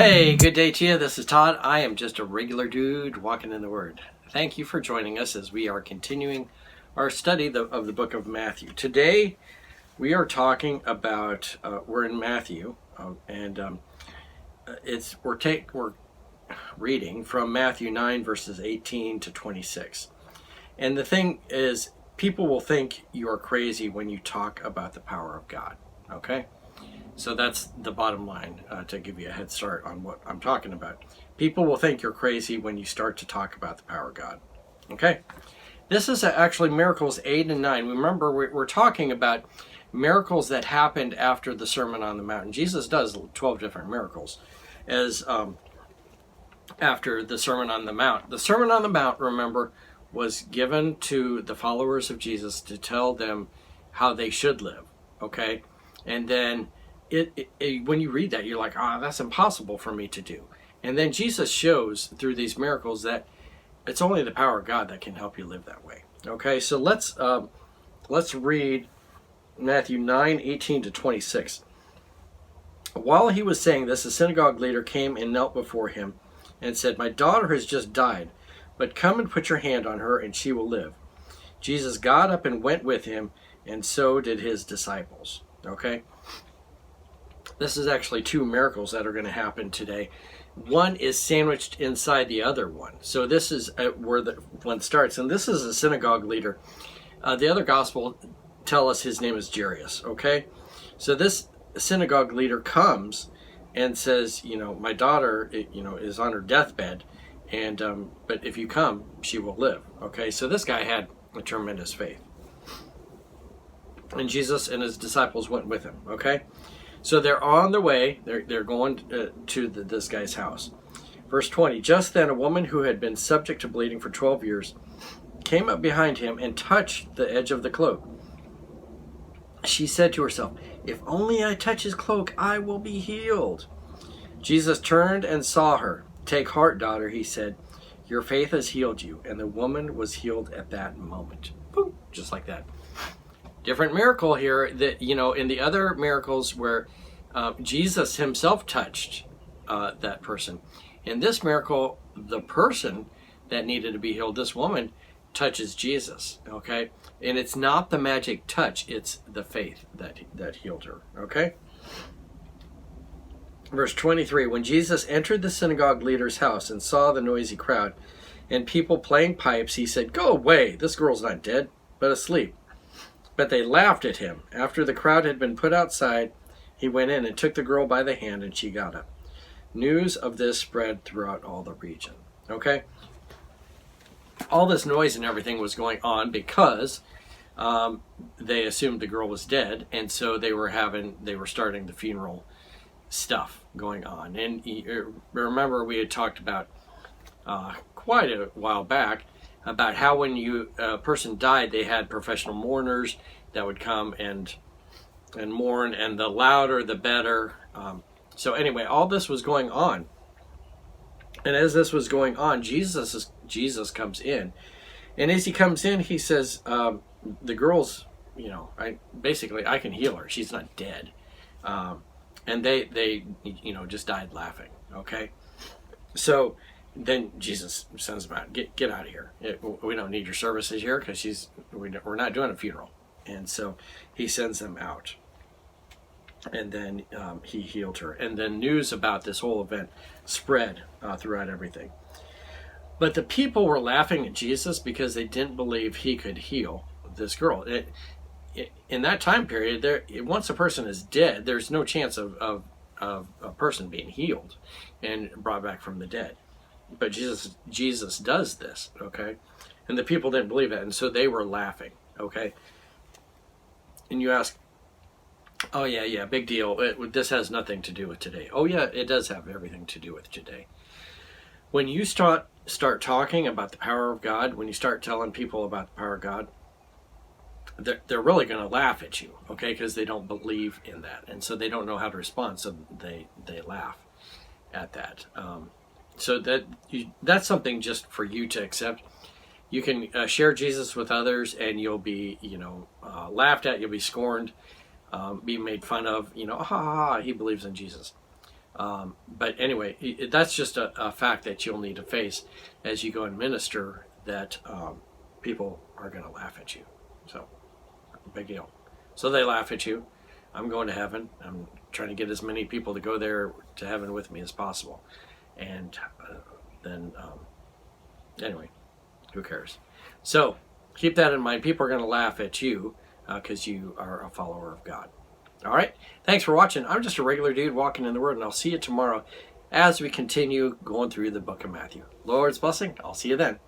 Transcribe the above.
Hey, good day to you. This is Todd. I am just a regular dude walking in the Word. Thank you for joining us as we are continuing our study of the book of Matthew. Today, we are talking about, we're in Matthew, we're reading from Matthew 9, verses 18 to 26. And the thing is, people will think you are crazy when you talk about the power of God, okay? So that's the bottom line, to give you a head start on what I'm talking about. People will think you're crazy when you start to talk about the power of God. Okay? This is actually miracles 8 and 9. Remember, we're talking about miracles that happened after the Sermon on the Mount. Jesus does 12 different miracles after the Sermon on the Mount. The Sermon on the Mount, remember, was given to the followers of Jesus to tell them how they should live. Okay? And then when you read that, you're like, that's impossible for me to do. And then Jesus shows through these miracles that it's only the power of God that can help you live that way. Okay, so let's read Matthew 9, 18 to 26. While he was saying this, a synagogue leader came and knelt before him and said, "My daughter has just died, but come and put your hand on her and she will live." Jesus got up and went with him, and so did his disciples. Okay? This is actually two miracles that are going to happen today. One is sandwiched inside the other one. So this is where the one starts. And this is a synagogue leader. The other gospel tell us his name is Jairus. Okay? So this synagogue leader comes and says, my daughter, is on her deathbed. And but if you come, she will live. Okay? So this guy had a tremendous faith. And Jesus and his disciples went with him. Okay? So they're on their way. They're going to this guy's house. Verse 20, just then a woman who had been subject to bleeding for 12 years came up behind him and touched the edge of the cloak. She said to herself, "If only I touch his cloak, I will be healed." Jesus turned and saw her. "Take heart, daughter," he said. "Your faith has healed you." And the woman was healed at that moment. Boom, just like that. Different miracle here that, in the other miracles where Jesus himself touched that person. In this miracle, the person that needed to be healed, this woman, touches Jesus, okay? And it's not the magic touch, it's the faith that healed her, okay? Verse 23, when Jesus entered the synagogue leader's house and saw the noisy crowd and people playing pipes, he said, "Go away, this girl's not dead, but asleep." But they laughed at him. After the crowd had been put outside, he went in and took the girl by the hand, and she got up. News of this spread throughout all the region. Okay? All this noise and everything was going on because they assumed the girl was dead, and so they were starting the funeral stuff going on. And remember, we had talked about quite a while back about how when a person died, they had professional mourners that would come and mourn, and the louder the better. So anyway, all this was going on, and as this was going on, Jesus comes in, and as he comes in, he says, "The girl's, I can heal her. She's not dead," and they just died laughing. Okay, so. Then Jesus sends them out. Get out of here. We don't need your services here because we're not doing a funeral. And so he sends them out. And then he healed her. And then news about this whole event spread throughout everything. But the people were laughing at Jesus because they didn't believe he could heal this girl. In that time period, once a person is dead, there's no chance of a person being healed and brought back from the dead. But Jesus does this, okay? And the people didn't believe it, and so they were laughing, okay? And you ask, "Oh, yeah, big deal. This has nothing to do with today." Oh, yeah, it does have everything to do with today. When you start talking about the power of God, when you start telling people about the power of God, they're really going to laugh at you, okay? Because they don't believe in that, and so they don't know how to respond, so they laugh at that. So that's something just for you to accept. You can share Jesus with others, and you'll be, laughed at. You'll be scorned, be made fun of. He believes in Jesus. But anyway, that's just a fact that you'll need to face as you go and minister, that people are going to laugh at you. So, big deal. So they laugh at you. I'm going to heaven. I'm trying to get as many people to go there to heaven with me as possible. And then, anyway, who cares? So keep that in mind. People are going to laugh at you because you are a follower of God. All right. Thanks for watching. I'm just a regular dude walking in the Word, and I'll see you tomorrow as we continue going through the book of Matthew. Lord's blessing. I'll see you then.